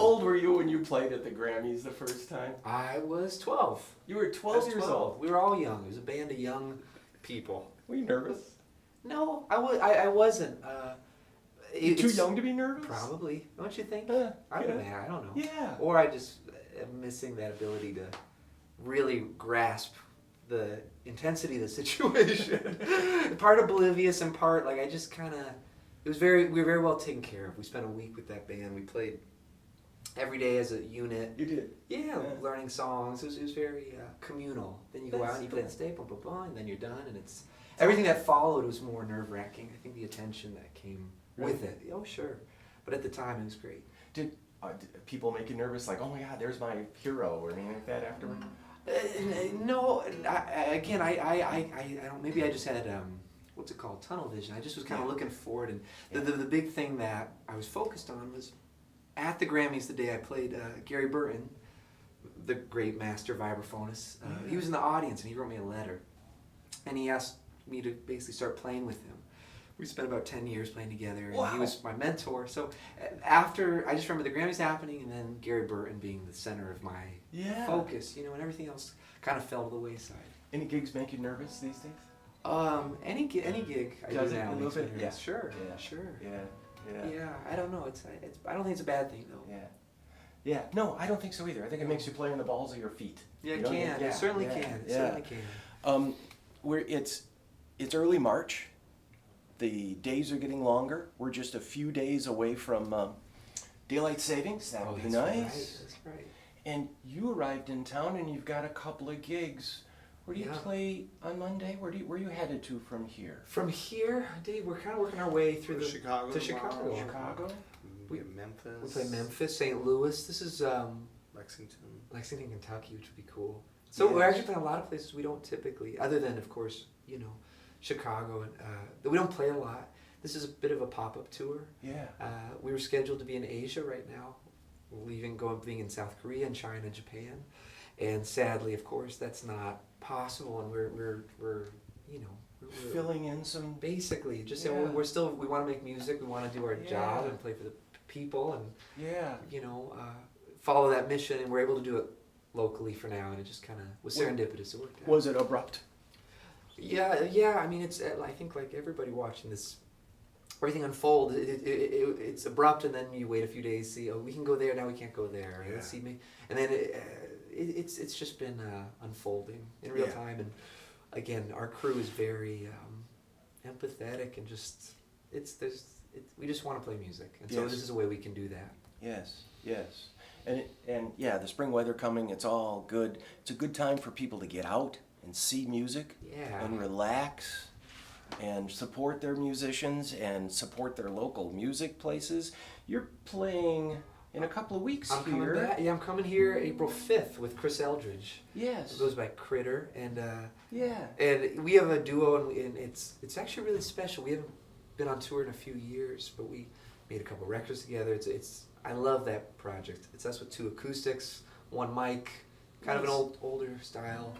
old were you when you played at the Grammys the first time? I was 12. You were 12 years old. We were all young. It was a band of young people. Were you nervous? No, I wasn't. You too young to be nervous? Probably. Don't you think? I don't know. Yeah. Or I just am missing that ability to really grasp the intensity of the situation. Part oblivious and part like I just kind of. We were very well taken care of. We spent a week with that band. We played every day as a unit. You did? Yeah, learning songs. It was very communal. Then you go out and you play the stage, boom, boom, boom, and then you're done. And it's everything that followed was more nerve-wracking. I think the attention that came with it. Oh, sure. But at the time, it was great. Did people make you nervous? Like, oh my God, there's my hero, or anything like that afterward? No. I don't. Maybe I just had what's it called? Tunnel vision. I just was kind of looking forward, and the big thing that I was focused on was at the Grammys the day I played Gary Burton, the great master vibraphonist. He was in the audience and he wrote me a letter, and he asked me to basically start playing with him. We spent about 10 years playing together, and he was my mentor. So after, I just remember the Grammys happening, and then Gary Burton being the center of my focus, and everything else kind of fell to the wayside. Any gigs make you nervous these days? Any gig I do now makes me nervous. Yeah. Sure. Yeah. Yeah, I don't know. I don't think it's a bad thing though. Yeah. No, I don't think so either. I think it makes you play on the balls of your feet. Yeah, it can. It certainly can. It certainly can. It's early March. The days are getting longer. We're just a few days away from daylight savings. That would be nice. That's right. And you arrived in town, and you've got a couple of gigs. Where do you play on Monday? Where are you headed to from here? From here, Dave, we're kind of working our way through Chicago. Chicago. We have Memphis. We play Memphis, St. Louis. This is Lexington, Kentucky, which would be cool. So we're actually playing a lot of places we don't typically, other than of course, Chicago, and we don't play a lot. This is a bit of a pop-up tour. Yeah. We were scheduled to be in Asia right now. We're being in South Korea and China and Japan, and sadly, of course, that's not possible. And we're filling in some. Basically, just saying we want to make music. We want to do our job and play for the people, and follow that mission. And we're able to do it locally for now, and it just kind of was serendipitous. It worked out. Was it abrupt? Yeah. I mean, I think like everybody watching this, everything unfold. It's abrupt, and then you wait a few days, see, we can go there now. We can't go there. Let's see me, and then it's just been unfolding in real time. And again, our crew is very empathetic, and just we just want to play music, and so this is a way we can do that. Yes. And the spring weather coming, it's all good. It's a good time for people to get out and see music and relax and support their musicians and support their local music places. You're playing in a couple of weeks here. Coming back. Yeah, I'm coming here April 5th with Chris Eldridge. Yes. It goes by Critter, and yeah. And we have a duo, and it's actually really special. We haven't been on tour in a few years, but we made a couple records together. I love that project. It's us with two acoustics, one mic, kind of an older style.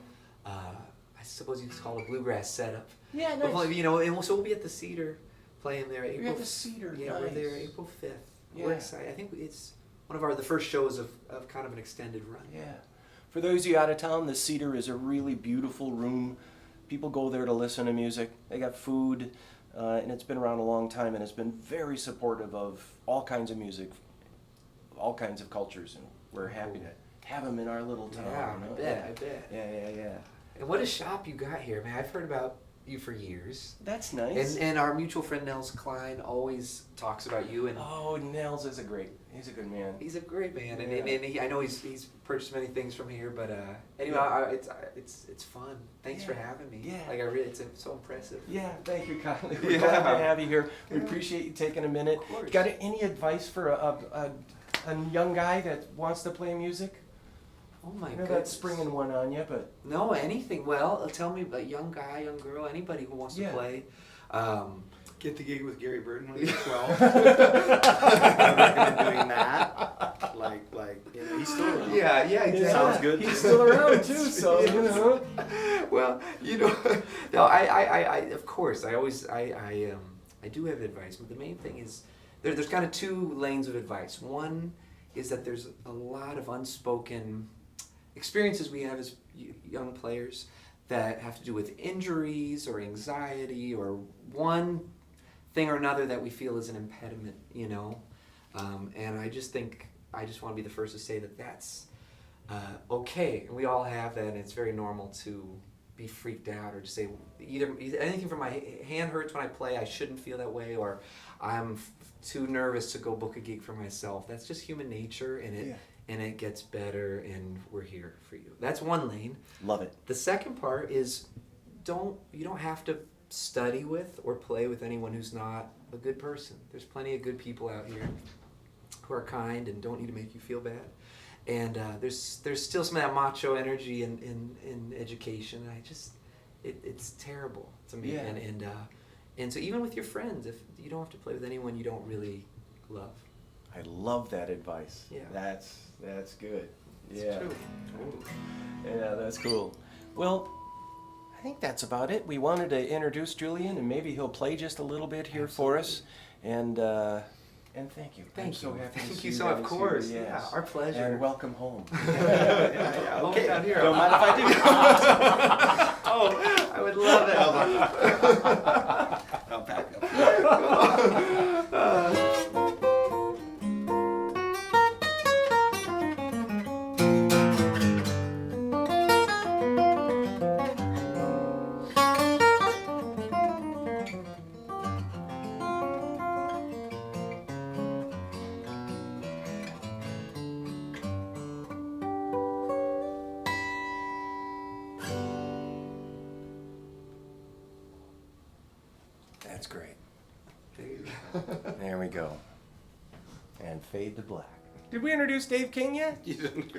I suppose you could call it a bluegrass setup. Yeah, nice. But, you know, and so we'll be at the Cedar playing there. You're at the Cedar. Yeah, nice. We're there April 5th. Yeah. We're excited. I think it's one of the first shows of kind of an extended run. Yeah. For those of you out of town, the Cedar is a really beautiful room. People go there to listen to music. They got food, and it's been around a long time, and it's been very supportive of all kinds of music, all kinds of cultures, and we're happy to have them in our little town. Yeah, you know? I bet. Yeah. And what a shop you got here, man. I've heard about you for years. That's nice. And our mutual friend Nels Klein always talks about you. And Nels is he's a good man. He's a great man, Yeah. and I know he's purchased many things from here, but anyway, it's fun. Thanks for having me. Yeah. Like it's so impressive. Yeah, thank you kindly. We're glad to have you here. We appreciate you taking a minute. Of course. Got any advice for a young guy that wants to play music? Oh my I know goodness. that's springing one on you, but No, anything. Well, tell me, a young guy, young girl, anybody who wants to play. Get the gig with Gary Burton when you're 12. I recommend doing that. Like he's still around. Yeah, exactly. Sounds good. He's still around too, so you know. Well, no, I of course, I do have advice, but the main thing is there's kind of two lanes of advice. One is that there's a lot of unspoken experiences we have as young players that have to do with injuries or anxiety or one thing or another that we feel is an impediment, you know. And I just want to be the first to say that that's okay. And we all have that, and it's very normal to be freaked out or to say either anything from my hand hurts when I play, I shouldn't feel that way, or I'm too nervous to go book a gig for myself. That's just human nature, and it gets better, and we're here for you. That's one lane. Love it. The second part is you don't have to study with or play with anyone who's not a good person. There's plenty of good people out here who are kind and don't need to make you feel bad. And there's still some of that macho energy in education. It's terrible to me. Yeah. And so even with your friends, if you don't have to play with anyone you don't really love. I love that advice. Yeah. That's good. It's Yeah. true. Yeah, that's cool. Well, I think that's about it. We wanted to introduce Julian, and maybe he'll play just a little bit here for us. And thank you. I'm so happy to Thank see you you so much. guys Of course. here. Yeah, Yes. our pleasure. And welcome home. Yeah, Okay. down here. Don't mind if I do. Oh, I would love it. I'll back up. That's great. There you go. There we go. And fade to black. Did we introduce Dave King yet? You didn't.